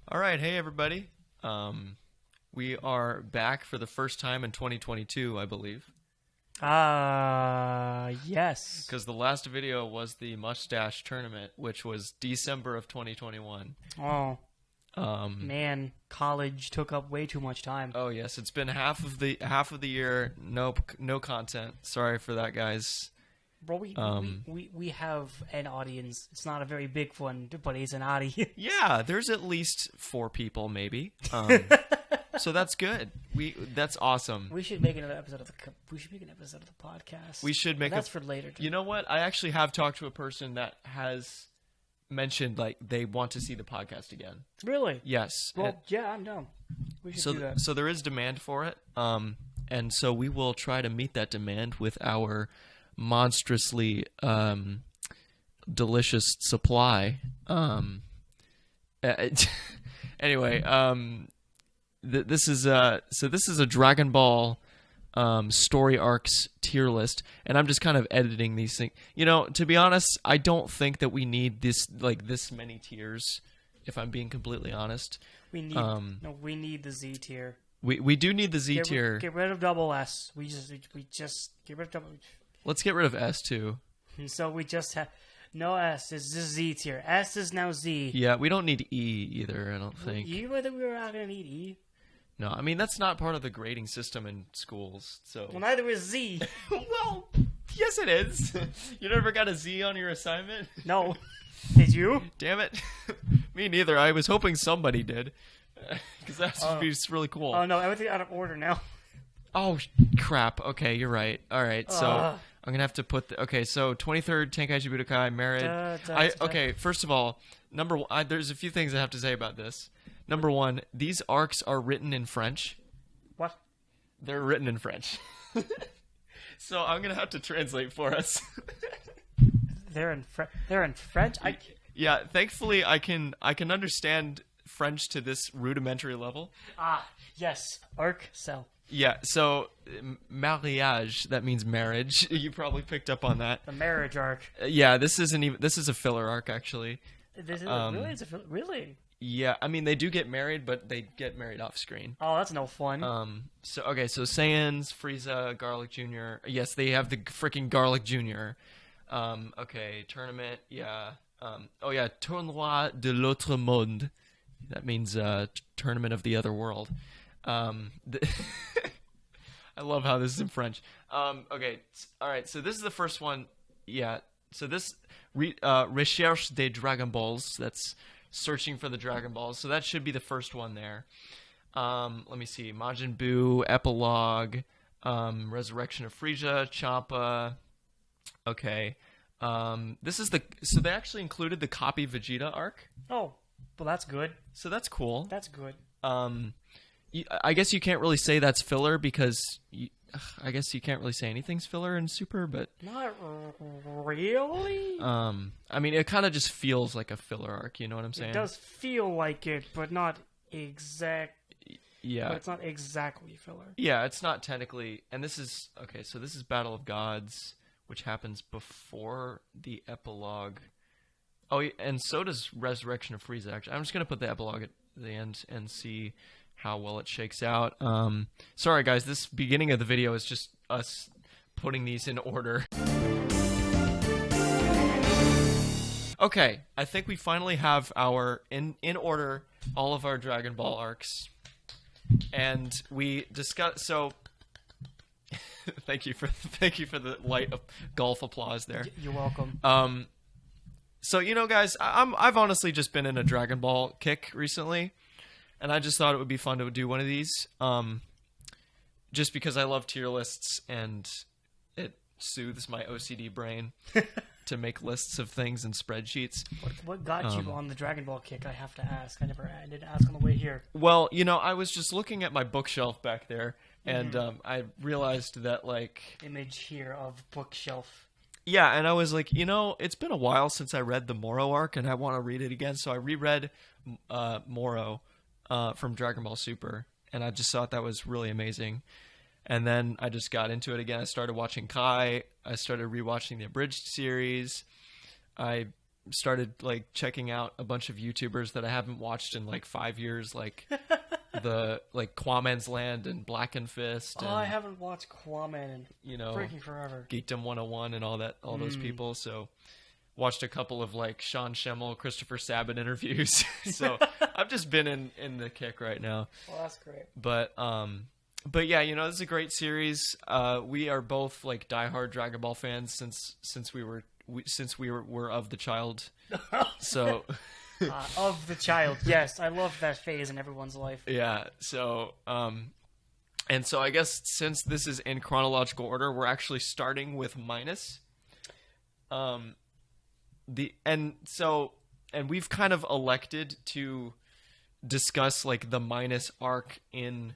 All right, hey everybody. We are back for the first time in 2022, I believe, Yes. because the last video was the mustache tournament, which was December of 2021. Oh, man, college took up way too much time. Oh yes, it's been half of the year. Nope, no content. Sorry for that, guys. Bro, we have an audience. It's not a very big one, but it's an audience. Yeah, there's at least 4 people, maybe. So that's good. That's awesome. We should make another episode of the. We should make an episode of the podcast. We should make. That's for later. You know what? I actually have talked to a person that has mentioned like they want to see the podcast again. Really? Yes. Well, yeah, I'm down. We should do that. So there is demand for it. And so we will try to meet that demand with our monstrously delicious supply. Anyway, this is a Dragon Ball story arcs tier list, and I'm just kind of editing these things. You know, to be honest, I don't think that we need this many tiers. If I'm being completely honest, We need we need the Z tier. we do need the Z tier. Get rid of double S. We just get rid of double. Let's get rid of S too. So we just have no S. It's just Z tier. S is now Z. Yeah, we don't need E either. I don't think. You whether we were not going to need E. No, I mean that's not part of the grading system in schools. So. Well, neither is Z. Well, yes, it is. You never got a Z on your assignment? No. Did you? Damn it. Me neither. I was hoping somebody did. Because that would be just really cool. Oh, no. Everything out of order now. Oh, crap. Okay, you're right. All right, so I'm going to have to put... Okay, so 23rd Tenkaichi Budokai, Merid. Okay, first of all, number one, there's a few things I have to say about this. Number one, these arcs are written in French. What? They're written in French. So I'm going to have to translate for us. They're in French? Yeah, thankfully I can understand French to this rudimentary level. Yes. Arc cell. Yeah, so mariage, that means marriage. You probably picked up on that. The marriage arc. Yeah, this is a filler arc actually. This is really? Really? Yeah, I mean they do get married, but they get married off screen. Oh, that's no fun. So Saiyans, Frieza, Garlic Jr. Yes, they have the freaking Garlic Jr. Okay, tournament, yeah. Tournoi de l'autre monde. That means tournament of the other world. I love how this is in French. Okay, all right. So this is the first one. Yeah. So this recherche des Dragon Balls. That's searching for the Dragon Balls. So that should be the first one there. Let me see. Majin Buu epilogue. Resurrection of Frieza. Champa. Okay. So they actually included the copy Vegeta arc. Oh, well, that's good. So that's cool. That's good. I guess you can't really say that's filler because I guess you can't really say anything's filler in Super, but not really. I mean, it kind of just feels like a filler arc. You know what I'm saying? It does feel like it, but not exact. Yeah, but it's not exactly filler. Yeah, it's not technically. And this is okay. So this is Battle of Gods, which happens before the epilogue. Oh, and so does Resurrection of Frieza. Actually, I'm just gonna put the epilogue at the end and see how well it shakes out. Sorry guys, this beginning of the video is just us putting these in order. Okay, I think we finally have our in order all of our Dragon Ball arcs, and we discuss. So, thank you for the light golf applause there. You're welcome. So you know, guys, I've honestly just been in a Dragon Ball kick recently. And I just thought it would be fun to do one of these, just because I love tier lists and it soothes my OCD brain to make lists of things and spreadsheets. What got you on the Dragon Ball kick? I have to ask. I didn't ask on the way here. Well, you know, I was just looking at my bookshelf back there, and I realized that image here of bookshelf. Yeah, and I was like, you know, it's been a while since I read the Moro arc, and I want to read it again, so I reread Moro. From Dragon Ball Super, and I just thought that was really amazing. And then I just got into it again. I started watching Kai. I started rewatching the abridged series. I started like checking out a bunch of YouTubers that I haven't watched in like 5 years, like the like Kwaman's Land and Blackened Fist. And, I haven't watched Kwame in know, freaking forever. Geekdom 101 and all those people. So watched a couple of like Sean Schemmel, Christopher Sabat interviews. So I've just been in the kick right now. Well, that's great. But yeah, this is a great series. We are both like diehard Dragon Ball fans since we were of the child. So of the child, yes, I love that phase in everyone's life. yeah. So and so I guess since this is in chronological order, we're actually starting with minus. And we've kind of elected to discuss like the minus arc in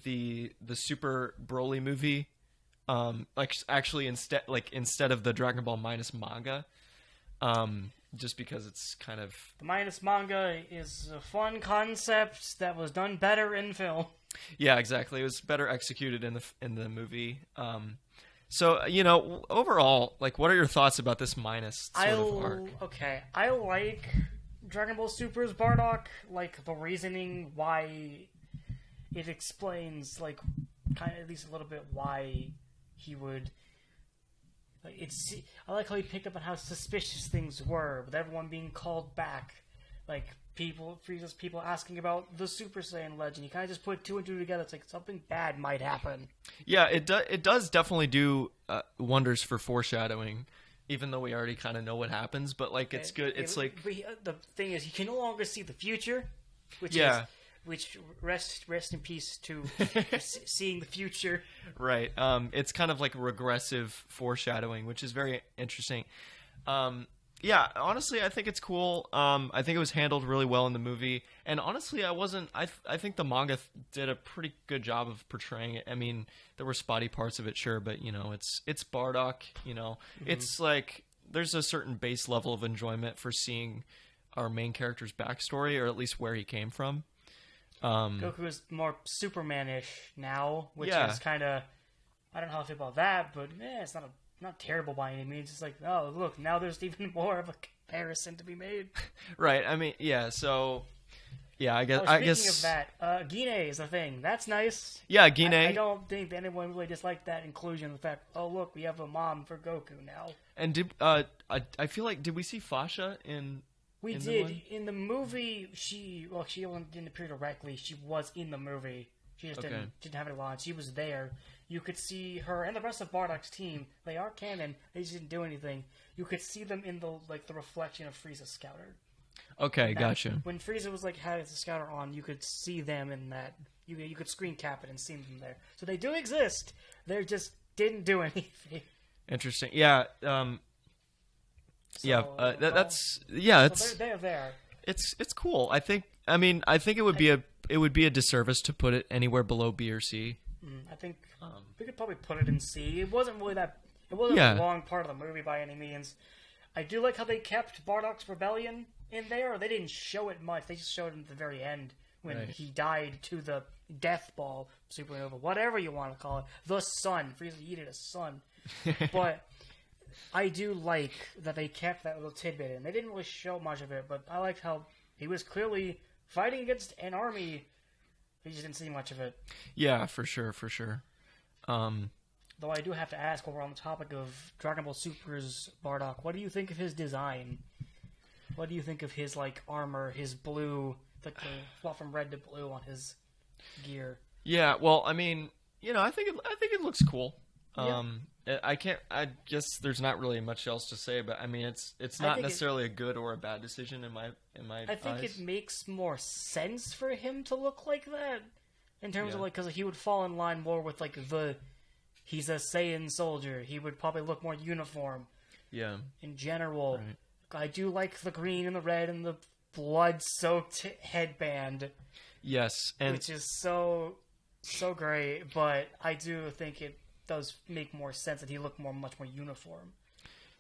the Super Broly movie, like actually instead of the Dragon Ball minus manga, just because it's kind of the minus manga is a fun concept that was done better in film. Yeah, exactly. It was better executed in the movie. So overall, like, what are your thoughts about this minus sort of arc? Okay, I like Dragon Ball Super's Bardock, like the reasoning why it explains, like, kind of at least a little bit why he would. Like, I like how he picked up on how suspicious things were, with everyone being called back, like Frieza's people asking about the Super Saiyan legend. You kind of just put two and two together. It's like something bad might happen. Yeah, it does definitely do wonders for foreshadowing, even though we already kind of know what happens. But like, it's good. It's like the thing is, he can no longer see the future, which rest in peace to seeing the future. Right. It's kind of like regressive foreshadowing, which is very interesting. Yeah, honestly, I think it's cool. I think it was handled really well in the movie, and honestly, I think the manga did a pretty good job of portraying it. I mean, there were spotty parts of it, sure, but it's Bardock. It's like there's a certain base level of enjoyment for seeing our main character's backstory, or at least where he came from. Goku is more Superman-ish now, which is kind of, I don't know how I feel about that, but it's not terrible by any means. It's like, oh, look, now there's even more of a comparison to be made. Right. I mean, yeah. So, yeah. I guess. Speaking of that, Gine is a thing. That's nice. Yeah, Gine. I don't think anyone really disliked that inclusion. The fact, oh look, we have a mom for Goku now. And I feel like, did we see Fasha in? We did in the movie. She didn't appear directly. She was in the movie. She just didn't have any lines. She was there. You could see her and the rest of Bardock's team. They are canon. They just didn't do anything. You could see them in the reflection of Frieza's scouter. Okay, gotcha. When Frieza was had his scouter on, you could see them in that. You could screen cap it and see them there. So they do exist. They just didn't do anything. Interesting. Yeah. They're there. It's cool. I think it would be a disservice to put it anywhere below B or C. I think we could probably put it in C. It wasn't really that. It wasn't a long part of the movie by any means. I do like how they kept Bardock's rebellion in there. They didn't show it much. They just showed it at the very end when he died to the death ball, supernova, whatever you want to call it. The sun. Frieza eated a sun. But I do like that they kept that little tidbit in. They didn't really show much of it, but I liked how he was clearly fighting against an army. We just didn't see much of it. Yeah, for sure. Though I do have to ask, while we're on the topic of Dragon Ball Super's Bardock, what do you think of his design? What do you think of his armor, his blue, the swap from red to blue on his gear? Yeah, well, I mean, I think it looks cool. Yeah. I guess there's not really much else to say, but I mean, it's not necessarily a good or a bad decision in my I think eyes. it makes more sense for him to look like that in terms of because he would fall in line more with he's a Saiyan soldier. He would probably look more uniform. Yeah. In general, right. I do like the green and the red and the blood-soaked headband. Yes, which is so great. But I do think it does make more sense that he looked much more uniform.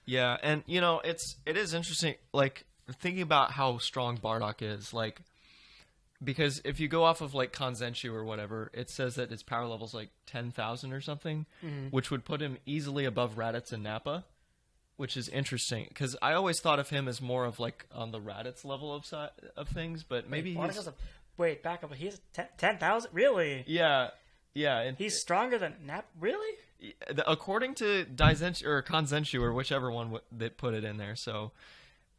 Yeah, and it is interesting, thinking about how strong Bardock is, because if you go off of Kanzenshu or whatever, it says that his power level's 10,000 or something, which would put him easily above Raditz and Nappa, which is interesting because I always thought of him as more of like on the Raditz level of things, but maybe wait, back up. He's 10,000? Really? Yeah. And he's stronger than Nap? Really? According to Daizenshu or Kanzenshu or whichever one that put it in there. So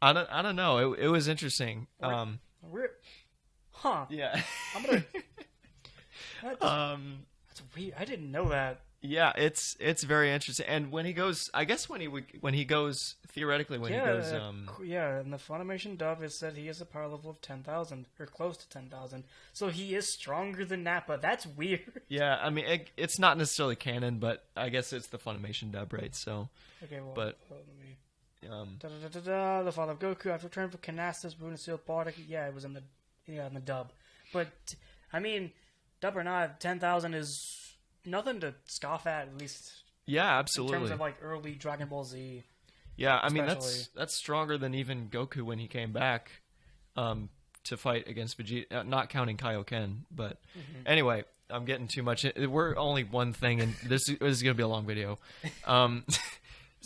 I don't know. It was interesting. Huh? Yeah. I'm gonna. That's weird. I didn't know that. Yeah, it's very interesting. And when he goes, I guess when he goes theoretically he goes. Yeah, in the Funimation dub, it said he has a power level of 10,000 or close to 10,000. So he is stronger than Nappa. That's weird. Yeah, I mean it's not necessarily canon, but I guess it's the Funimation dub, right? So. Okay, well, but. The father of Goku after returning from Canastus, Rune Sealed Bardic. Yeah, it was in the dub. But I mean, dub or not, 10,000 is nothing to scoff at least. Yeah, absolutely. In terms of like early Dragon Ball Z. Yeah, I mean that's stronger than even Goku when he came back to fight against Vegeta, not counting Kaioken. But anyway, I'm getting too much. We're only one thing, and this is going to be a long video.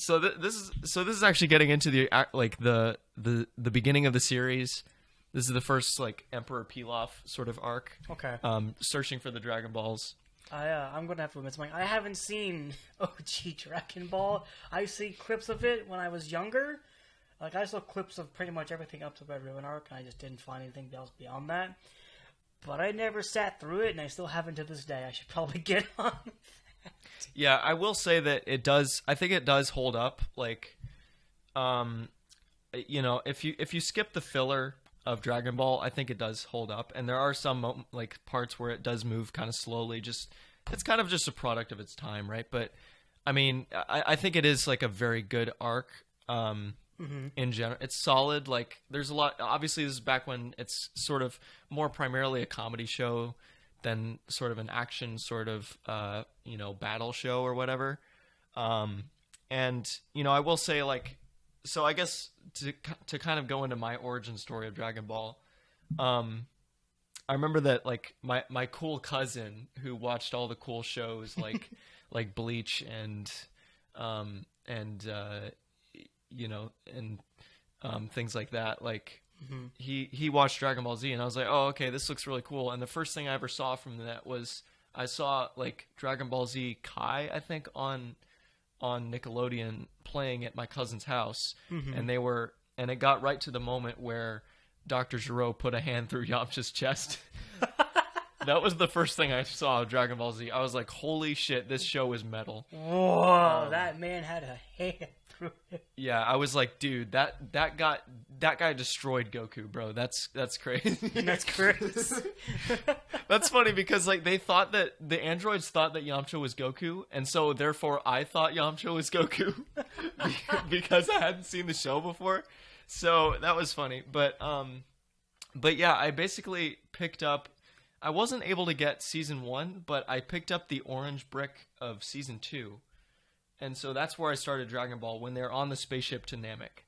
So this is actually getting into the beginning of the series. This is the first like Emperor Pilaf sort of arc. Okay. Searching for the Dragon Balls. I'm gonna have to admit something. I haven't seen OG Dragon Ball. I see clips of it when I was younger. Like I saw clips of pretty much everything up to Red Ribbon arc, and I just didn't find anything else beyond that. But I never sat through it, and I still haven't to this day. I should probably get on. Yeah, I will say that it does. I think it does hold up. Like, if you skip the filler of Dragon Ball, I think it does hold up. And there are some like parts where it does move kind of slowly. Just it's kind of just a product of its time, right? But I mean, I think it is like a very good arc. In general, it's solid. Like, there's a lot. Obviously, this is back when it's sort of more primarily a comedy show than sort of an action sort of battle show or whatever. And I will say, like, so I guess to kind of go into my origin story of Dragon Ball, I remember that like my cool cousin who watched all the cool shows like like Bleach and things like that, like. He watched Dragon Ball Z, and I was like, oh, okay, this looks really cool. And the first thing I ever saw from that was I saw like Dragon Ball Z Kai, I think, on Nickelodeon playing at my cousin's house, and it got right to the moment where Dr. Gero put a hand through Yamcha's chest. That was the first thing I saw of Dragon Ball Z. I was like, holy shit, this show is metal. Whoa, that man had a hand through it. Yeah, I was like, dude, that guy destroyed Goku, bro. That's crazy. That's crazy. That's funny because like the androids thought that Yamcha was Goku, and so therefore I thought Yamcha was Goku because I hadn't seen the show before. So that was funny. But yeah, I basically picked up. I wasn't able to get season 1, but I picked up the orange brick of season 2. And so that's where I started Dragon Ball, when they're on the spaceship to Namek.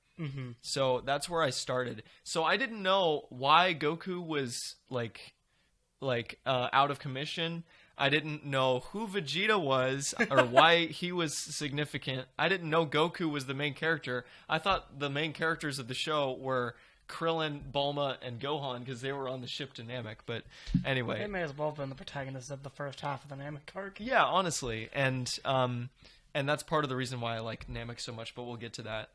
So that's where I started. So I didn't know why Goku was like out of commission. I didn't know who Vegeta was or why he was significant. I didn't know Goku was the main character. I thought the main characters of the show were Krillin, Bulma, and Gohan because they were on the ship to Namek. But anyway, they may as well have been the protagonists of the first half of the Namek arc. Yeah, honestly, and that's part of the reason why I like Namek so much. But we'll get to that.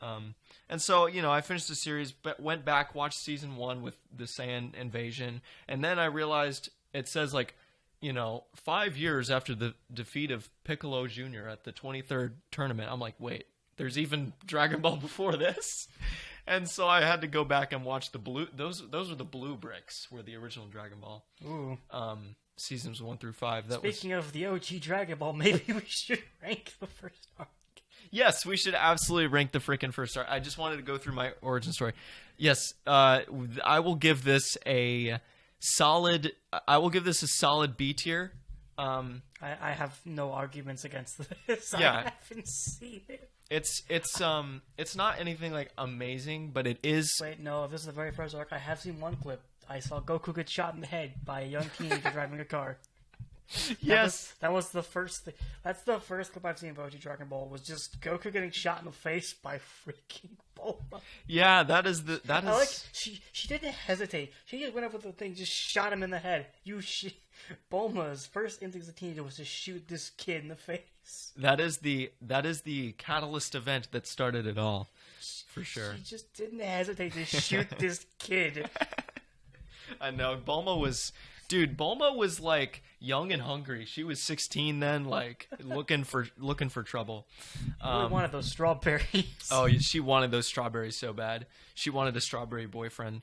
And so I finished the series, but went back, watched season 1 with the Saiyan invasion, and then I realized it says 5 years after the defeat of Piccolo Jr. at the 23rd tournament. I'm like, wait, there's even Dragon Ball before this. And so I had to go back and watch the blue. Those are the blue bricks. Were the original Dragon Ball. Ooh. Seasons 1 through 5. Speaking of the OG Dragon Ball, maybe we should rank the first arc. Yes, we should absolutely rank the freaking first arc. I just wanted to go through my origin story. Yes, I will give this a solid. I will give this a solid B tier. I have no arguments against this. Yeah. I haven't seen it. It's not anything like amazing, but it is. Wait, no, this is the very first arc. I have seen one clip. I saw Goku get shot in the head by a young teenager driving a car. Yes. That was the first thing. That's the first clip I've seen of OG Dragon Ball was just Goku getting shot in the face by freaking Bulma. Yeah, that is. I like she didn't hesitate. She just went up with the thing, just shot him in the head. Bulma's first instinct as a teenager was to shoot this kid in the face. That is the catalyst event that started it all, for sure. She just didn't hesitate to shoot this kid. I know. Bulma was like young and hungry. She was 16 then, like looking for trouble. I wanted those strawberries. Oh, she wanted those strawberries so bad. She wanted a strawberry boyfriend.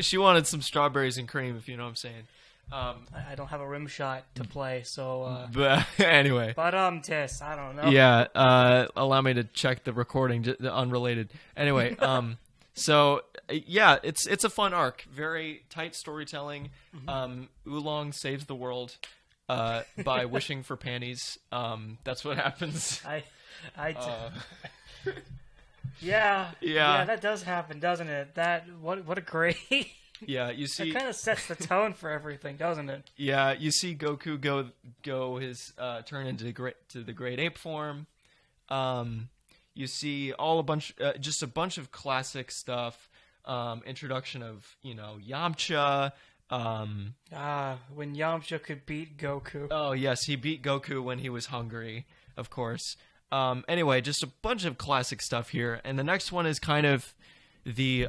She wanted some strawberries and cream, if you know what I'm saying. I don't have a rim shot to play, so. But anyway. But Tess, I don't know. Yeah. Allow me to check the recording. The unrelated. Anyway. So yeah, it's a fun arc. Very tight storytelling. Oolong saves the world by wishing for panties. That's what happens. Yeah, that does happen, doesn't it? What a great. Yeah, you see. It kind of sets the tone for everything, doesn't it? Yeah, you see Goku go his turn into the Great Ape form. You see just a bunch of classic stuff. Introduction of Yamcha. When Yamcha could beat Goku. Oh yes, he beat Goku when he was hungry, of course. Anyway, just a bunch of classic stuff here, and the next one is kind of the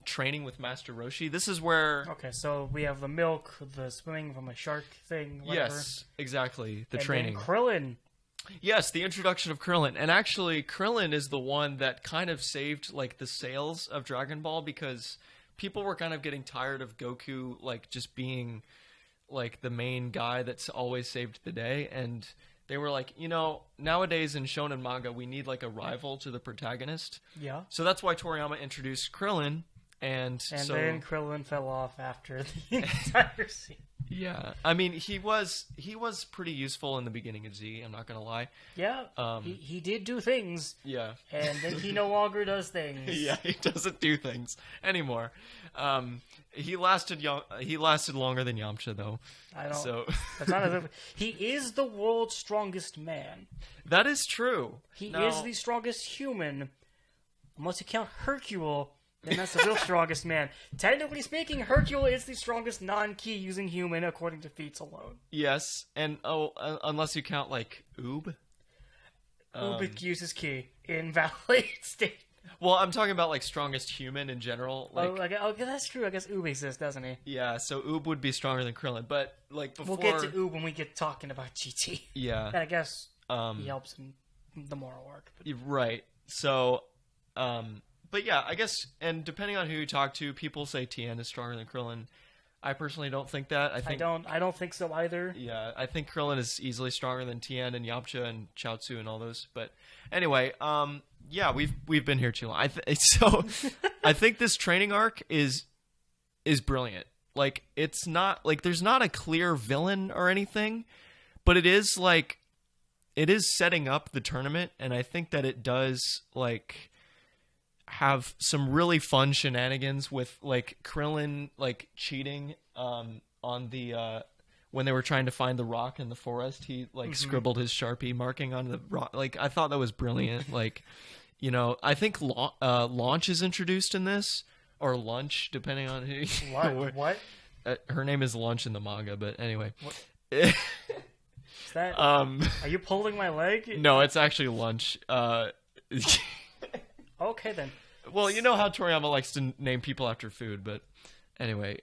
training with Master Roshi. This is where. Okay, so we have the milk, the swimming from a shark thing. Whatever. Yes, exactly. The and training. Then Krillin. Yes, the introduction of Krillin. And actually, Krillin is the one that kind of saved, like, the sales of Dragon Ball because people were kind of getting tired of Goku, like, just being, like, the main guy that's always saved the day. And they were like, nowadays in shonen manga, we need, like, a rival to the protagonist. Yeah. So that's why Toriyama introduced Krillin. And then Krillin fell off after the entire scene. Yeah, I mean he was pretty useful in the beginning of Z. I'm not gonna lie. Yeah, he did do things. Yeah, and then he no longer does things. Yeah, he doesn't do things anymore. He lasted longer than Yamcha though. I don't. So that's not as if, he is the world's strongest man. That is true. He is the strongest human, unless you count Hercule. And that's the real strongest man. Technically speaking, Hercule is the strongest non-ki using human according to feats alone. Yes, and unless you count like Oob. Oob uses ki in Valley State. Well, I'm talking about like strongest human in general. Like, okay, that's true. I guess Oob exists, doesn't he? Yeah, so Oob would be stronger than Krillin, but like before. We'll get to Oob when we get talking about GT. Yeah, and I guess he helps in the moral arc. But... Right. So, but yeah, I guess, and depending on who you talk to, people say Tien is stronger than Krillin. I personally don't think that. I don't think so either. Yeah, I think Krillin is easily stronger than Tien and Yamcha and Chaozu and all those. But anyway, yeah, we've been here too long. So I think this training arc is brilliant. Like, it's not like there's not a clear villain or anything, but it is setting up the tournament, and I think that it does like have some really fun shenanigans with like Krillin like cheating on the when they were trying to find the rock in the forest. He like scribbled his Sharpie marking on the rock. Like, I thought that was brilliant. Like, I think Launch is introduced in this, or Lunch, depending on who. What? Her name is Lunch in the manga, but anyway. Is that? Are you pulling my leg? No, it's actually Lunch. Okay then. Well, you know how Toriyama likes to name people after food, but anyway.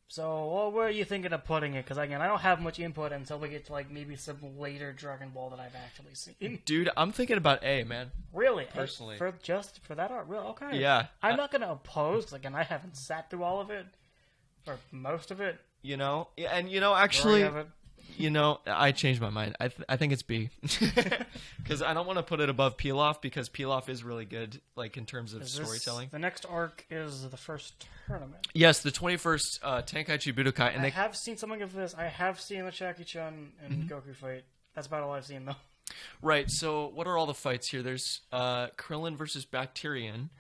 So, where are you thinking of putting it? Because again, I don't have much input until we get to like maybe some later Dragon Ball that I've actually seen. Dude, I'm thinking about A, man. Really? Personally, for that art, really? Okay. Yeah. I'm not gonna oppose, because again, I haven't sat through all of it, or most of it. Actually. I changed my mind. I think it's B, because I don't want to put it above Pilaf, because Pilaf is really good, like in terms of storytelling. The next arc is the first tournament. Yes, the 21st Tenkaichi Budokai, and I have seen something of this. I have seen the Shaki-chan and Goku fight. That's about all I've seen, though. Right. So, what are all the fights here? There's Krillin versus Bacterian.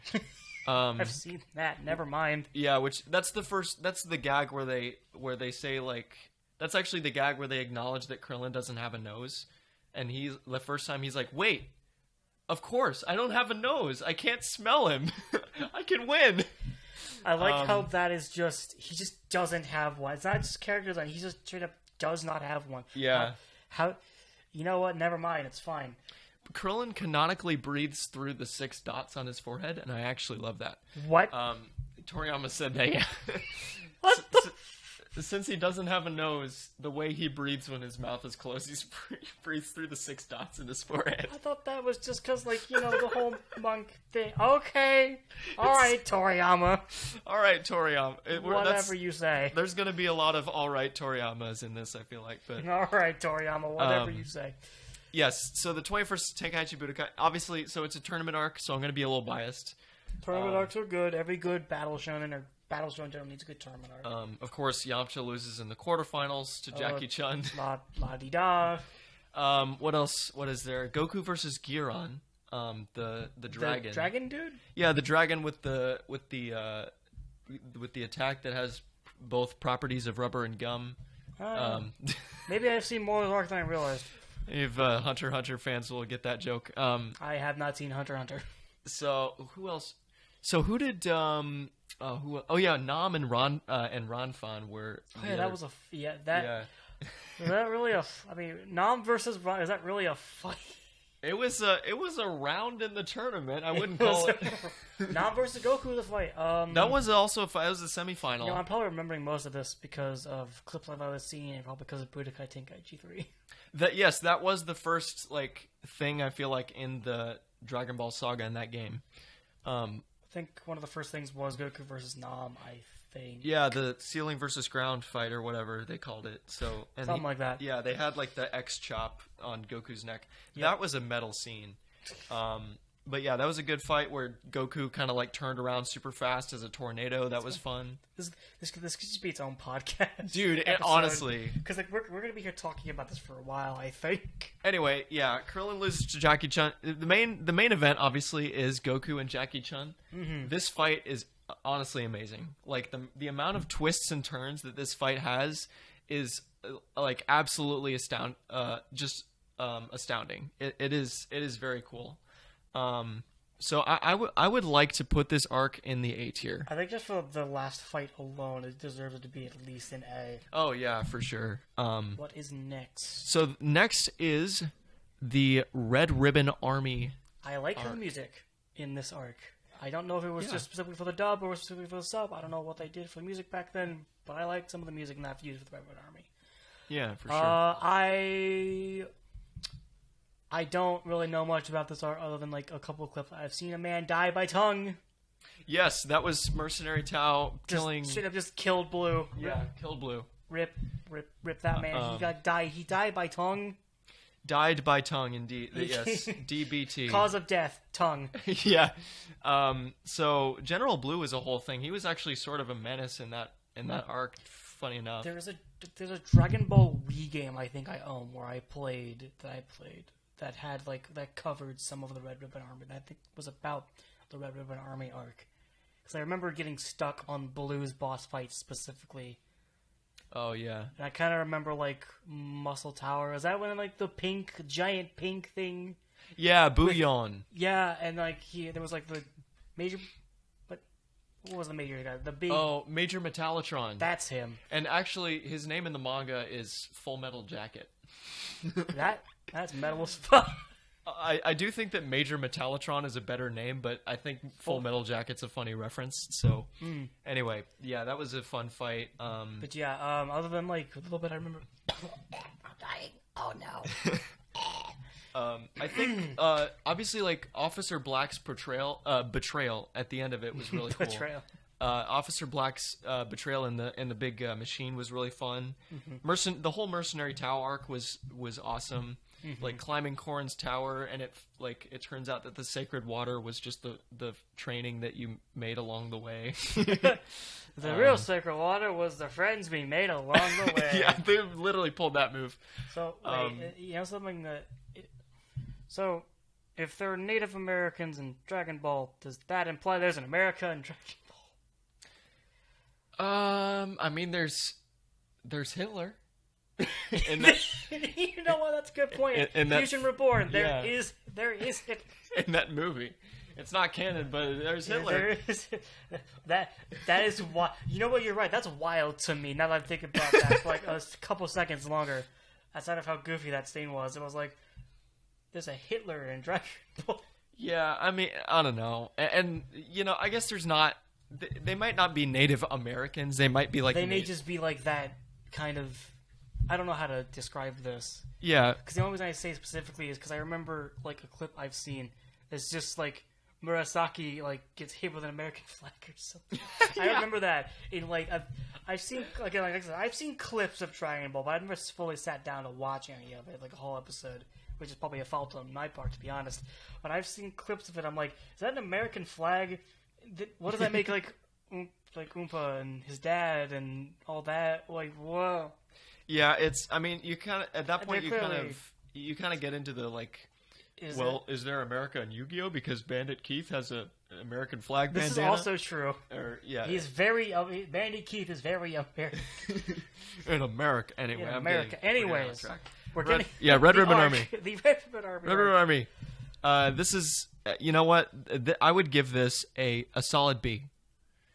I've seen that. Never mind. Yeah, that's the gag where they say like that's actually the gag where they acknowledge that Krillin doesn't have a nose, and the first time he's like, wait, of course I don't have a nose, I can't smell him, I can win. I like how that is he just doesn't have one. It's not just character design. He just straight up does not have one. Yeah. How you know what? Never mind. It's fine. Krillin canonically breathes through the 6 dots on his forehead, and I actually love that. What? Toriyama said that. Yeah. What Since he doesn't have a nose, the way he breathes when his mouth is closed, he breathes through the 6 dots in his forehead. I thought that was just because, like, the whole monk thing. Okay. All right, Toriyama. All right, Toriyama. Whatever you say. There's going to be a lot of all right Toriyamas in this, I feel like. But all right, Toriyama, whatever you say. Yes, so the 21st Tenkaichi Budokai, obviously, so it's a tournament arc, so I'm going to be a little biased. Tournament arcs are good. Every good battle shonen or battle shonen general needs a good tournament arc. Of course, Yamcha loses in the quarterfinals to Jackie Chun. La-di-da. What else? What is there? Goku versus Giron. The dragon. The dragon dude? Yeah, the dragon with the attack that has both properties of rubber and gum. Maybe I've seen more of the arc than I realized. If Hunter x Hunter fans will get that joke. I have not seen Hunter x Hunter. So who else? So who did Nam and Ranfan were. Oh, yeah, that was is that really Nam versus Ron, is that really a fight? It was a round in the tournament. I wouldn't call it. Nam versus Goku was a fight. That was also a fight. It was a semifinal. I'm probably remembering most of this because of clips I've always seen, and probably because of Budokai Tenkaichi 3. That was the first thing I feel like in the Dragon Ball Saga in that game. I think one of the first things was Goku versus Nam. I think. Yeah, the ceiling versus ground fight or whatever they called it. So something like that. Yeah, they had the X chop on Goku's neck. Yep. That was a metal scene. But yeah, that was a good fight where Goku kind of turned around super fast as a tornado. That was fun. This could just be its own podcast, dude. Honestly, because we're gonna be here talking about this for a while, I think. Anyway, yeah, Krillin loses to Jackie Chun. The main event obviously is Goku and Jackie Chun. Mm-hmm. This fight is honestly amazing. The amount of twists and turns that this fight has is absolutely astounding. It is very cool. So I would like to put this arc in the A tier. I think just for the last fight alone, it deserves it to be at least an A. Oh yeah, for sure. What is next? So next is the Red Ribbon Army. I like the music in this arc. I don't know if it was just specifically for the dub or specifically for the sub. I don't know what they did for the music back then, but I like some of the music that I've used with the Red Ribbon Army. Yeah, for sure. I don't really know much about this art other than a couple of clips. I've seen a man die by tongue. Yes, that was Mercenary Tao killing. Straight up just killed Blue. Yeah, killed Blue. Rip that man. He died by tongue. Died by tongue, indeed. Yes, DBT. Cause of death, tongue. Yeah. So General Blue is a whole thing. He was actually sort of a menace in that arc. Funny enough. There's a Dragon Ball Wii game I think I own where I played that had that covered some of the Red Ribbon Army. That I think was about the Red Ribbon Army arc. Because I remember getting stuck on Blue's boss fight specifically. Oh yeah. And I kind of remember Muscle Tower. Is that when the giant pink thing? Yeah, Bouillon. Yeah, and there was the major. What was the major guy? The big. Oh, Major Metallotron. That's him. And actually, his name in the manga is Full Metal Jacket. That's metal as fuck. I do think that Major Metallotron is a better name, but I think Full Metal Jacket's a funny reference. So, anyway, yeah, that was a fun fight. But yeah, other than a little bit, I remember. I'm dying. Oh no. I think obviously Officer Black's betrayal at the end of it was really cool. Betrayal. Officer Black's betrayal in the big machine was really fun. Mm-hmm. The whole Mercenary Tao arc was awesome. Mm-hmm. Climbing Korn's tower, and it turns out that the sacred water was just the training that you made along the way. The real sacred water was the friends we made along the way. Yeah, they literally pulled that move. So wait, something that. So, if there are Native Americans in Dragon Ball, does that imply there's an America in Dragon Ball? I mean, there's Hitler. You know what? That's a good point. Fusion Reborn. There is Hitler. In that movie. It's not canon, but there's Hitler. There is. That is why. You know what? You're right. That's wild to me. Now that I'm thinking about that, for like a couple seconds longer, outside of how goofy that scene was, it was like, there's a Hitler in Dragon Ball. Yeah, I mean, I don't know, and I guess there's not. They might not be Native Americans. They might be like. They may just be like that kind of. I don't know how to describe this. Yeah. Because the only reason I say specifically is because I remember like a clip I've seen. It's just like Murasaki like gets hit with an American flag or something. Yeah. I remember that in like I've seen like I said, I've seen clips of Dragon Ball, but I've never fully sat down to watch any of it, like a whole episode, which is probably a fault on my part, to be honest. But I've seen clips of it. I'm like, is that an American flag? What does that make like Oompa and his dad and all that? Like, whoa. Yeah, it's. I mean, you kind of at that point you kind of get into the like. Is there America in Yu-Gi-Oh? Because Bandit Keith has an American flag bandana. This is also true. He's very. Bandit Keith is very American. In America, anyway. In America, anyways. We're getting Red Ribbon Army. The Red Ribbon Army. Red Ribbon Army. This is. You know what? I would give this a solid B.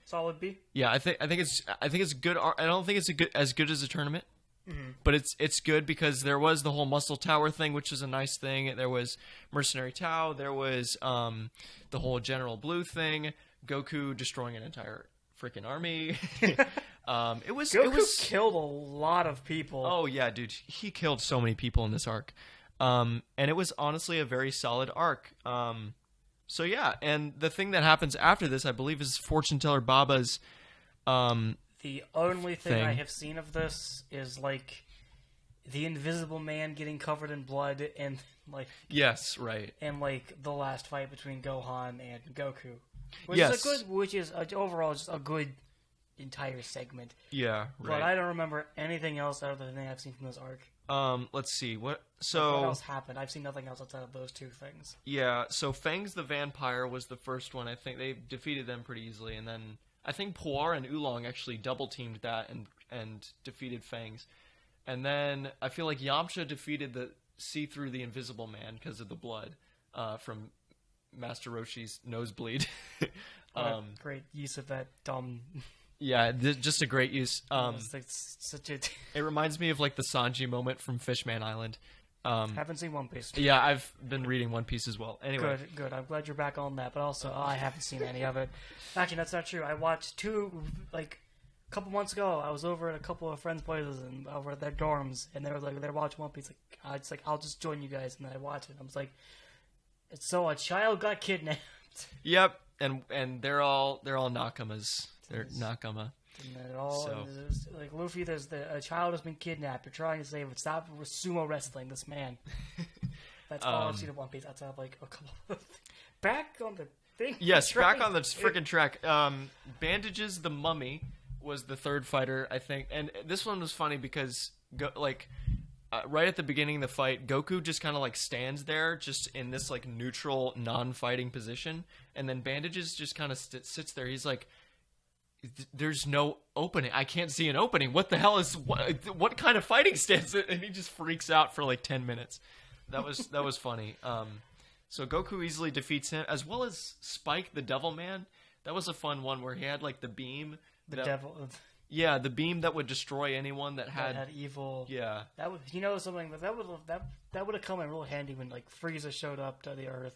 Solid B. Yeah, I think it's good. I don't think it's as good as a tournament. Mm-hmm. But it's good because there was the whole Muscle Tower thing, which is a nice thing. There was Mercenary Tau. There was the whole General Blue thing. Goku destroying an entire freaking army. Goku killed a lot of people. Oh yeah, dude, he killed so many people in this arc, and it was honestly a very solid arc. So yeah, and the thing that happens after this, I believe, is Fortune Teller Baba's. The only thing I have seen of this is, like, the Invisible Man getting covered in blood and, like... Yes, right. And, like, the last fight between Gohan and Goku. Which is overall just a good entire segment. Yeah, right. But I don't remember anything else other than I've seen from this arc. Let's see. What else happened? I've seen nothing else outside of those two things. Yeah, so Fangs the Vampire was the first one. I think they defeated them pretty easily, and then... I think Puar and Oolong actually double-teamed that and defeated Fangs. And then I feel like Yamcha defeated see-through the Invisible Man because of the blood from Master Roshi's nosebleed. Great use of that dumb... Yeah, just a great use. It reminds me of like the Sanji moment from Fishman Island. Haven't seen One Piece. Yeah, I've been reading One Piece as well. Anyway, good. I'm glad you're back on that. But also, I haven't seen any of it. Actually, that's not true. I watched two, like, a couple months ago. I was over at a couple of friends' places and over at their dorms, and they were like, they're watching One Piece. I'll just join you guys, and then I watch it. I was like, so a child got kidnapped. Yep, and they're all Nakamas. They're Nakama. And like Luffy, a child has been kidnapped. They're trying to save it. Stop sumo wrestling this man. That's all I've seen of One Piece. Outside of like a couple of back on the thing. Yes, back on the freaking track. Bandages the Mummy was the third fighter, I think, and this one was funny because right at the beginning of the fight, Goku just kind of like stands there, just in this like neutral, non-fighting position, and then Bandages just kind of sits there. He's like, there's no opening. I can't see an opening. What the hell is what kind of fighting stance? And he just freaks out for like 10 minutes. That was funny. So Goku easily defeats him, as well as Spike the Devil Man. That was a fun one where he had like the beam. Devil. Yeah, the beam that would destroy anyone that had evil. Yeah. That would something that would have come in real handy when like Frieza showed up to the Earth.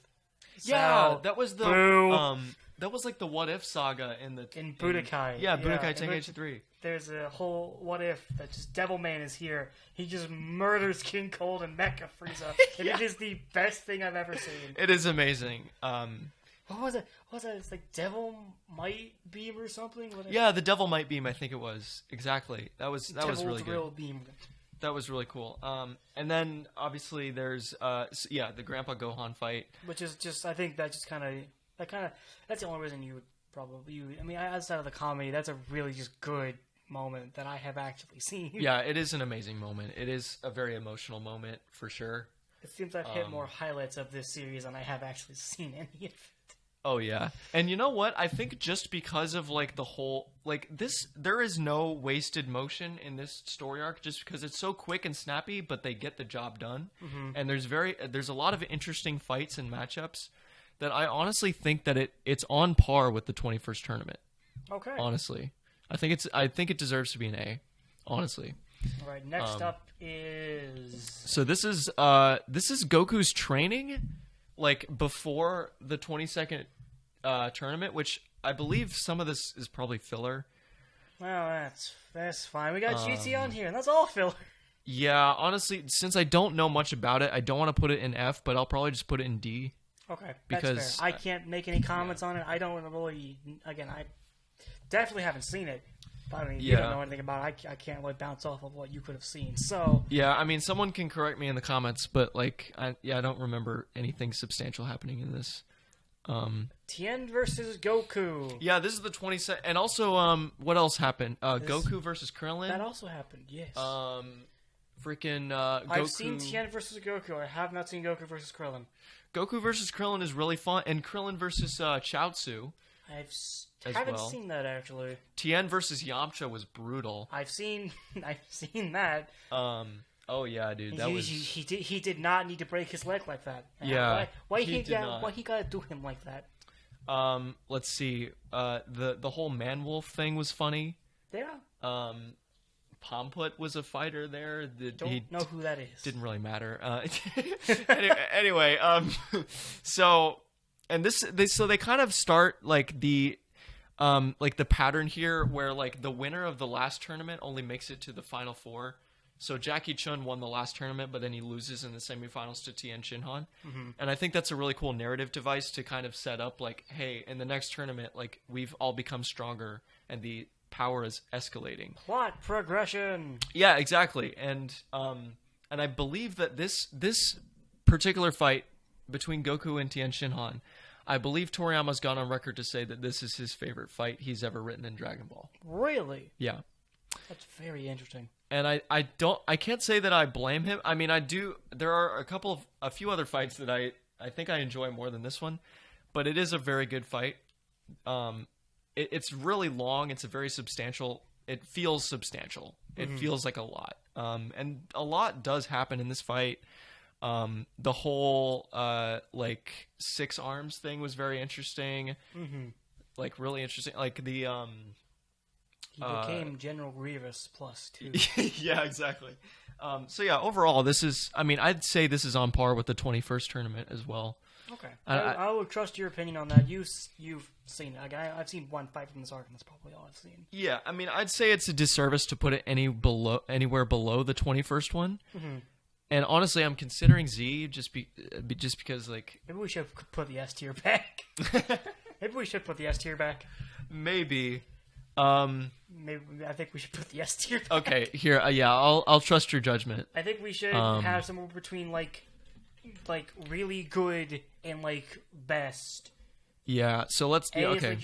Yeah, that was the that was like the What If saga in Budokai. Budokai Tenkaichi 3. There's a whole What If that just Devil Man is here. He just murders King Cold and Mecha Frieza, and it is the best thing I've ever seen. It is amazing. What was it? It's like Devil Might Beam or something. Yeah, the Devil Might Beam. I think it was exactly. That was really good. Beam. That was really cool. And then obviously there's the Grandpa Gohan fight, which is just, I think that just that's the only reason you would probably. I mean, outside of the comedy, that's a really just good moment that I have actually seen. Yeah, it is an amazing moment. It is a very emotional moment for sure. It seems I've hit more highlights of this series than I have actually seen any of it. Oh yeah. And you know what? I think just because of like the whole there is no wasted motion in this story arc just because it's so quick and snappy, but they get the job done. Mm-hmm. And there's a lot of interesting fights and matchups that I honestly think that it's on par with the 21st tournament. Okay. Honestly. I think it deserves to be an A, honestly. All right, next up is So this is Goku's training like before the 22nd tournament, which I believe some of this is probably filler. Well, that's fine. We got GT on here, and that's all filler. Yeah, honestly, since I don't know much about it, I don't want to put it in F, but I'll probably just put it in D. Okay, that's fair. I can't make any comments on it. I don't really. Again, I definitely haven't seen it. But I mean, you don't know anything about it. I can't really bounce off of what you could have seen. So yeah, I mean, someone can correct me in the comments, but like, I don't remember anything substantial happening in this. Tien versus Goku. Yeah, this is the 22nd, and also what else happened? Goku versus Krillin. That also happened. Yes. Freaking Goku. I've seen Tien versus Goku. I have not seen Goku versus Krillin. Goku versus Krillin is really fun, and Krillin versus Chaozu. I haven't seen that actually. Tien versus Yamcha was brutal. I've seen that. Oh yeah, dude. He did not need to break his leg like that. Yeah. Why he gotta do him like that? Let's see. The whole Man-Wolf thing was funny. Yeah. Pomput was a fighter there. Don't know who that is. Didn't really matter. Anyway, so they kind of start like the pattern here where like the winner of the last tournament only makes it to the final four. So Jackie Chun won the last tournament, but then he loses in the semifinals to Tien Shinhan. Mm-hmm. And I think that's a really cool narrative device to kind of set up like, hey, in the next tournament, like we've all become stronger and the power is escalating. Plot progression. Yeah, exactly. And I believe that this particular fight between Goku and Tien Shinhan, I believe Toriyama's gone on record to say that this is his favorite fight he's ever written in Dragon Ball. Really? Yeah. That's very interesting. And I can't say that I blame him. I mean, I do. There are a few other fights that I think I enjoy more than this one, but it is a very good fight. It's really long. It's a very substantial. It feels substantial. It feels like a lot. And a lot does happen in this fight. The whole like 6 arms thing was very interesting. Mm-hmm. Like really interesting. Like the he became General Grievous +2. Yeah, exactly. So yeah, overall, I'd say this is on par with the 21st tournament as well. Okay, I will trust your opinion on that. You've seen it. I've seen one fight from this arc, and that's probably all I've seen. Yeah, I mean, I'd say it's a disservice to put it anywhere below the 21st one. Mm-hmm. And honestly, I'm considering Z just because like maybe we should put the S tier back. Maybe. Maybe I think we should put the S tier back. Okay, here, I'll trust your judgment. I think we should have somewhere between like really good and like best. Yeah, so let's do okay.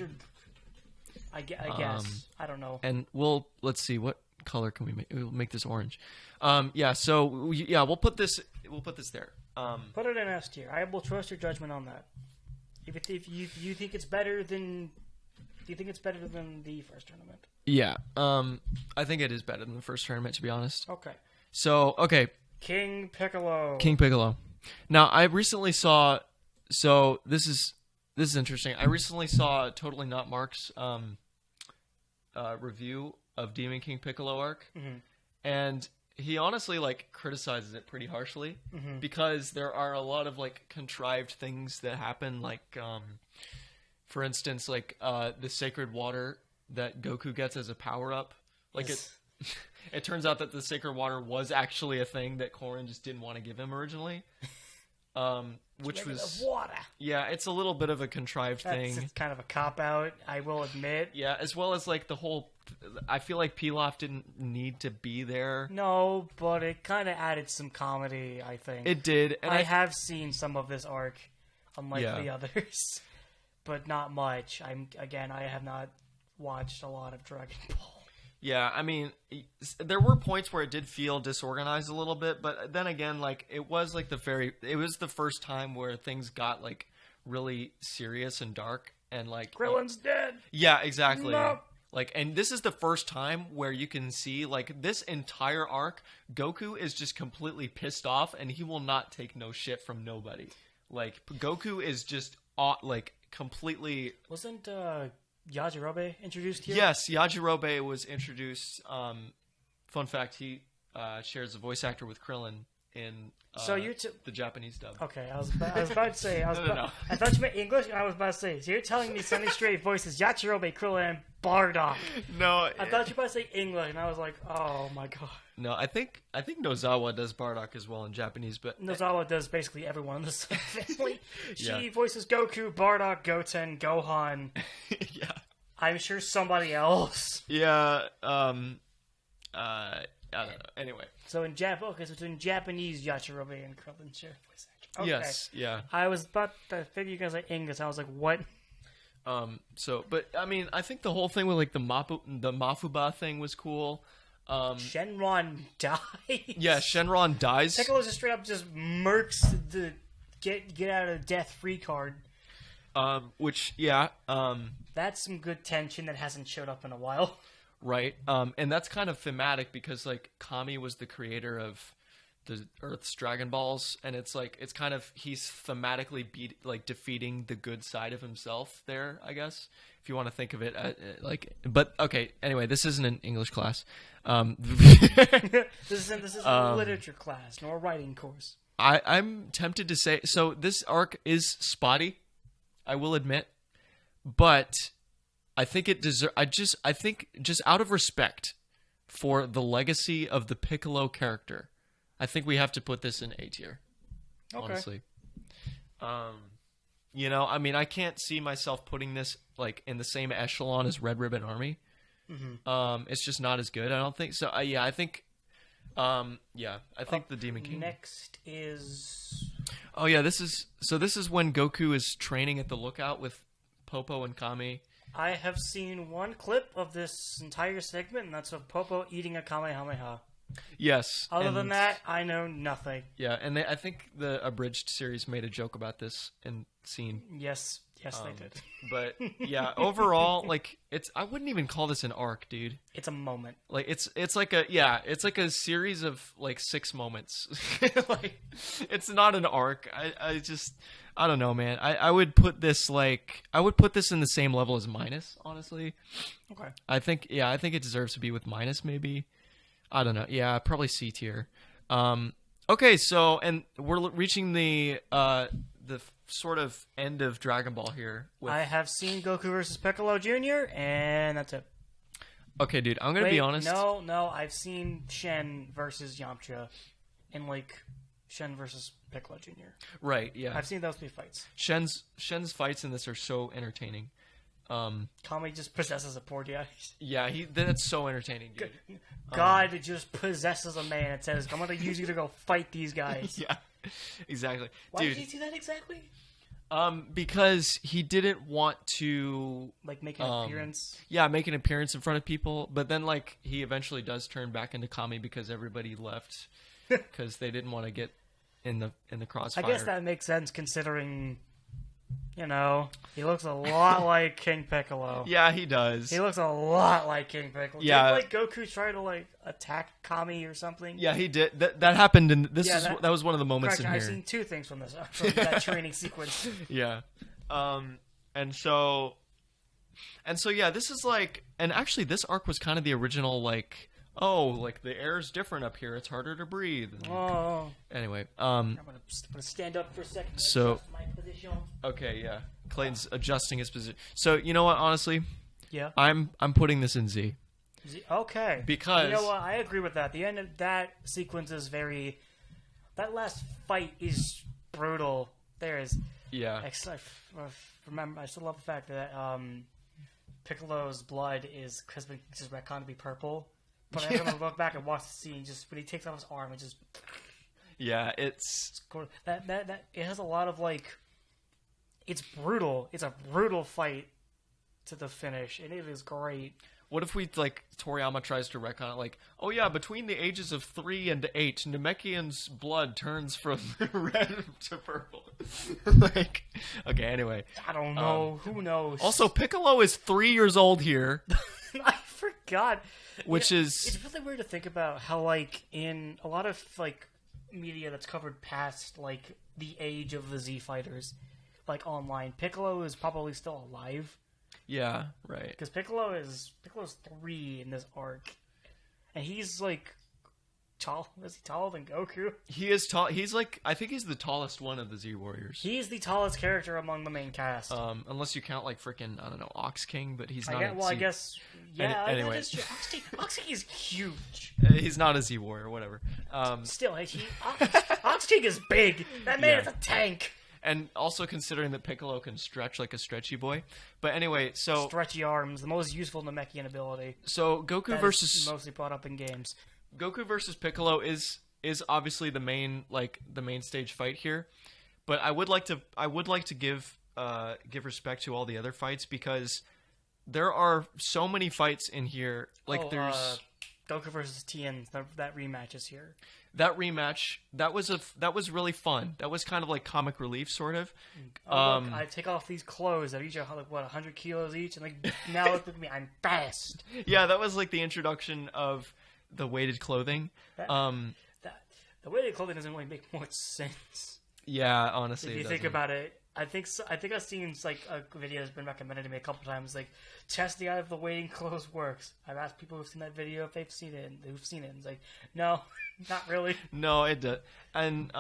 I guess I don't know. And let's see what color can we make. We'll make this orange. So we'll put this there. Put it in S tier. I will trust your judgment on that. If you think it's better than. Do you think it's better than the first tournament? Yeah. I think it is better than the first tournament, to be honest. Okay. So, okay. King Piccolo. Now, I recently saw... So, this is interesting. I recently saw Totally Not Mark's review of Demon King Piccolo arc. Mm-hmm. And he honestly, like, criticizes it pretty harshly. Mm-hmm. Because there are a lot of, like, contrived things that happen, like... For instance, like the sacred water that Goku gets as a power-up. Like it turns out that the sacred water was actually a thing that Korin just didn't want to give him originally. Which was water. Yeah, it's a little bit of a contrived thing. It's kind of a cop-out, I will admit. Yeah, as well as like the whole... I feel like Pilaf didn't need to be there. No, but it kind of added some comedy, I think. It did. And I have seen some of this arc, unlike the others. But not much. I have not watched a lot of Dragon Ball. Yeah, I mean, there were points where it did feel disorganized a little bit, but then again, like it was like it was the first time where things got like really serious and dark and like Krillin's dead. yeah, exactly. No. Like, and this is the first time where you can see like this entire arc, Goku is just completely pissed off and he will not take no shit from nobody. Like Goku is just like completely. Wasn't Yajirobe introduced here? Yes, Yajirobe was introduced. Fun fact: he shares a voice actor with Krillin in the Japanese dub. Okay, I was about to say. No. I thought you meant English, and I was about to say. So you're telling me Sunny Straight voices Yajirobe, Krillin, and Bardock. No, I thought you were about to say English, and I was like, oh my god. No, I think Nozawa does Bardock as well in Japanese, but Nozawa does basically everyone in this family. She Yeah. voices Goku, Bardock, Goten, Gohan. yeah, I'm sure somebody else. yeah. I don't know. Anyway, So in Japanese, Yajirobe and Krillin share voice actor. Okay. yes, yeah. I was about to figure you guys like English. I was like, what? So, but I mean, I think the whole thing with like the Mafuba thing was cool. Shenron dies. Yeah, Shenron dies. Piccolo just straight up just murks the get out of death free card. Which yeah, That's some good tension that hasn't showed up in a while. right. And that's kind of thematic because like Kami was the creator of the Earth's Dragon Balls, and it's like it's kind of he's thematically defeating the good side of himself there, I guess, if you want to think of it like. But okay, anyway, this isn't an English class. This isn't a literature class nor a writing course. I'm tempted to say so. This arc is spotty, I will admit, but I think it deserves. I think just out of respect for the legacy of the Piccolo character, I think we have to put this in A tier. Okay. Honestly, you know, I mean, I can't see myself putting this like in the same echelon as Red Ribbon Army. Mm-hmm. It's just not as good. I don't think so. Yeah, I think. I think the Demon King. Next is. Oh yeah, this is when Goku is training at the lookout with Popo and Kami. I have seen one clip of this entire segment, and that's of Popo eating a Kamehameha. Yes. Other than that, I know nothing. Yeah, and I think the abridged series made a joke about this scene. Yes, they did. But yeah, overall, like I wouldn't even call this an arc, dude. It's a moment. Like it's like a series of like 6 moments. Like it's not an arc. I don't know, man. I would put this in the same level as Minus, honestly. Okay. I think it deserves to be with Minus, maybe. I don't know. Yeah, probably C tier. Okay, so and we're reaching the sort of end of Dragon Ball here. I have seen Goku versus Piccolo Jr., and that's it. Okay, dude, I'm gonna be honest. No, I've seen Shen versus Yamcha, and like Shen versus Piccolo Jr. Right? Yeah, I've seen those 3 fights. Shen's fights in this are so entertaining. Kami just possesses a poor guy. Yeah, that's so entertaining, dude. God just possesses a man and says, "I'm gonna use you to go fight these guys." Yeah, exactly. Why dude, did he do that exactly? Because he didn't want to like make an appearance. Yeah, make an appearance in front of people, but then like he eventually does turn back into Kami because everybody left because they didn't want to get in the crossfire. I guess that makes sense considering. You know, he looks a lot like King Piccolo. Yeah, he does. He looks a lot like King Piccolo. Yeah, did Goku try to like attack Kami or something? Yeah, he did. That happened, and that was one of the moments in here. I've seen 2 things from that training sequence. Yeah, and so yeah, this is like, and actually, this arc was kind of the original like. Oh, like the air is different up here. It's harder to breathe. Anyway, I'm gonna stand up for a second. So, adjust my position. Okay, yeah. Clayton's adjusting his position. So you know what? Honestly, yeah, I'm putting this in Z. Okay, because you know what? I agree with that. The end of that sequence is very. That last fight is brutal. There is. Yeah. I remember. I still love the fact that Piccolo's blood has been retconned to be purple. But I'm gonna look back and watch the scene just when he takes off his arm and just. Yeah, it's cool. That it has a lot of like. It's brutal. It's a brutal fight to the finish, and it is great. What if we like Toriyama tries to retcon it, like, oh yeah, between the ages of 3 and 8, Namekian's blood turns from red to purple. Like, okay, anyway. I don't know. Who knows? Also, Piccolo is 3 years old here. I forgot. Which is... It's really weird to think about how, like, in a lot of, like, media that's covered past, like, the age of the Z Fighters, like, online, Piccolo is probably still alive. Yeah, right. Because Piccolo's 3 in this arc. And he's, like, tall. Is he taller than Goku? He is tall. He's, like, I think he's the tallest one of the Z Warriors. He's the tallest character among the main cast. Unless you count, like, frickin', I don't know, Ox King, but he's not I guess, yeah, anyway. that is true. Ox King is huge. He's not a Z Warrior, whatever. Still, Ox King is big. That man is a tank. And also considering that Piccolo can stretch like a stretchy boy. But anyway, so... Stretchy arms, the most useful Namekian ability. So Goku versus... mostly brought up in games. Goku versus Piccolo is obviously the main stage fight here. But I would like to give respect to all the other fights because there are so many fights in here. Like there's... Goku versus Tien, that rematch is here. That rematch, that was really fun. That was kind of like comic relief, sort of. Look, I take off these clothes that each are like 100 kilos each, and like now look at me, I'm fast. Yeah, that was like the introduction of the weighted clothing. The weighted clothing doesn't really make much sense. Yeah, honestly, if you think about it. I think I've seen like a video that's been recommended to me a couple times. Like, test out if the weighting clothes works. I've asked people who've seen that video if they've seen it, and they've seen it. And it's like, no, not really. No, it does. And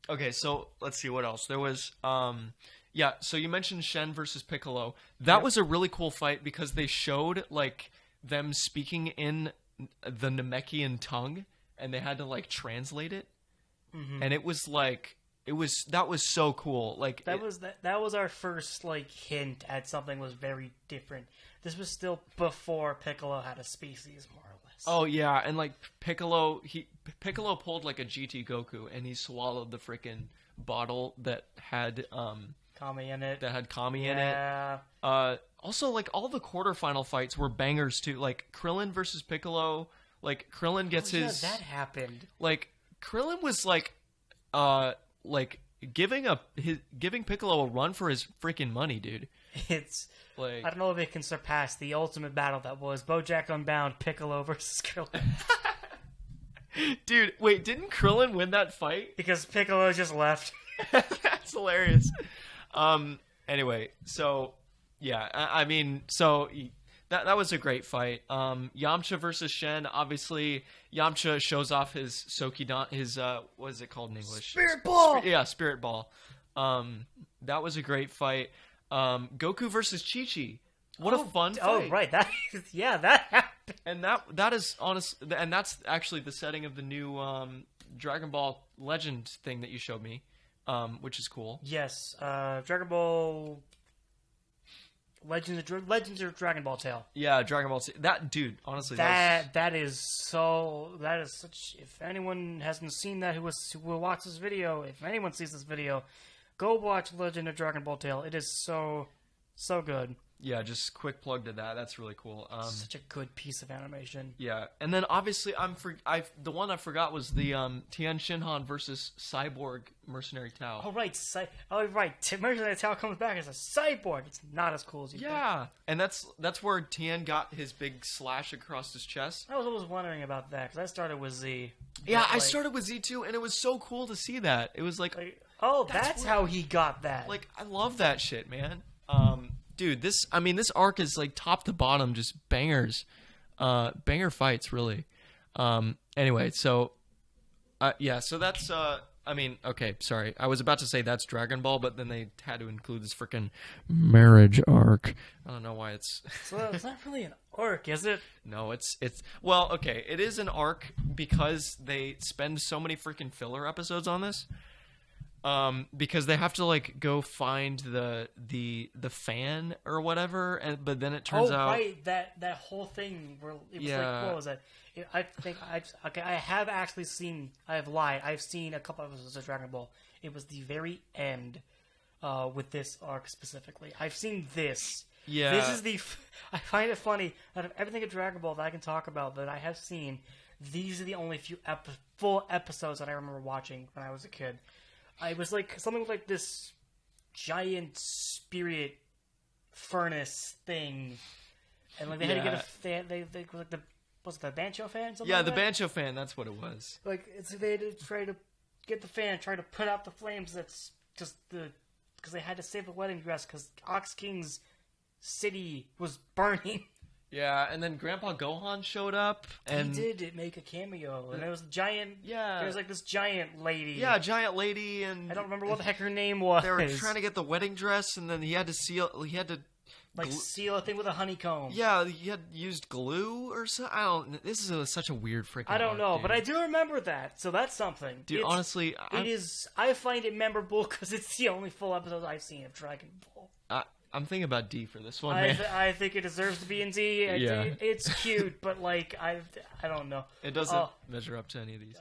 okay, so let's see what else there was. So you mentioned Shen versus Piccolo. That was a really cool fight because they showed like them speaking in the Namekian tongue, and they had to like translate it, and it was like. That was so cool. Like that was our first like hint at something was very different. This was still before Piccolo had a species, more or less. Oh yeah, and like Piccolo pulled like a GT Goku, and he swallowed the freaking bottle that had Kami in it. in it. Also, like all the quarterfinal fights were bangers too. Like Krillin versus Piccolo. Like Krillin gets his. That happened. Like Krillin was like giving Piccolo a run for his freaking money, dude. It's like I don't know if it can surpass the ultimate battle that was BoJack Unbound Piccolo versus Krillin. Dude, wait, didn't Krillin win that fight? Because Piccolo just left. That's hilarious. Anyway, so yeah, I mean, so that was a great fight. Yamcha versus Shen. Obviously, Yamcha shows off his Sokidan, his what is it called in English? Spirit Ball. Spirit Ball. That was a great fight. Goku versus Chi-Chi. What a fun fight! Oh, right. That happened. And that is honest, and that's actually the setting of the new Dragon Ball Legend thing that you showed me, which is cool. Yes, Dragon Ball. Legends of Dragon Ball Tale. Yeah, Dragon Ball. That dude, honestly, that is such. If anyone hasn't seen that, who will watch this video, if anyone sees this video, go watch Legend of Dragon Ball Tale. It is so good. Yeah, just quick plug to that. That's really cool. Such a good piece of animation. Yeah, and then obviously the one I forgot was the Tien Shinhan versus Cyborg Mercenary Tao. Oh right, Mercenary Tao comes back as a cyborg. It's not as cool as you think. Yeah, and that's where Tien got his big slash across his chest. I was always wondering about that because I started with Z. Yeah, I started with Z too, and it was so cool to see that. It was like that's how he got that. Like I love that shit, man. Dude, this arc is like top to bottom, just bangers, banger fights, really. Anyway, so that's okay, sorry, I was about to say that's Dragon Ball, but then they had to include this freaking marriage arc. I don't know why it's. So it's not really an arc, is it? No, it's well, okay, it is an arc because they spend so many freaking filler episodes on this. Because they have to like go find the fan or whatever, but then it turns out that whole thing where it was like, what was that? I think I have actually seen. I have lied. I've seen a couple episodes of Dragon Ball. It was the very end, with this arc specifically. I've seen this. Yeah. I find it funny out of everything of Dragon Ball that I can talk about that I have seen, these are the only few full episodes that I remember watching when I was a kid. I was like something with like this giant spirit furnace thing, and like they had to get a fan. They like was it the Bancho fan? Yeah, like the that? Bancho fan. That's what it was. Like they had to try to get the fan, try to put out the flames. That's just because they had to save the wedding dress because Ox King's city was burning. Yeah, and then Grandpa Gohan showed up, and he did make a cameo, and there was a giant. Yeah, there was like this giant lady. Yeah, giant lady, and I don't remember what the heck her name was. They were trying to get the wedding dress, and then he had to seal a thing with a honeycomb. Yeah, he had used glue or something. I don't. This is such a weird freaking. I don't know, dude. but I do remember that, so that's something. Dude, honestly, it is. I find it memorable because it's the only full episode I've seen of Dragon Ball. I'm thinking about D for this one. I think it deserves to be in D. Yeah. It's cute, but like I don't know. It doesn't measure up to any of these.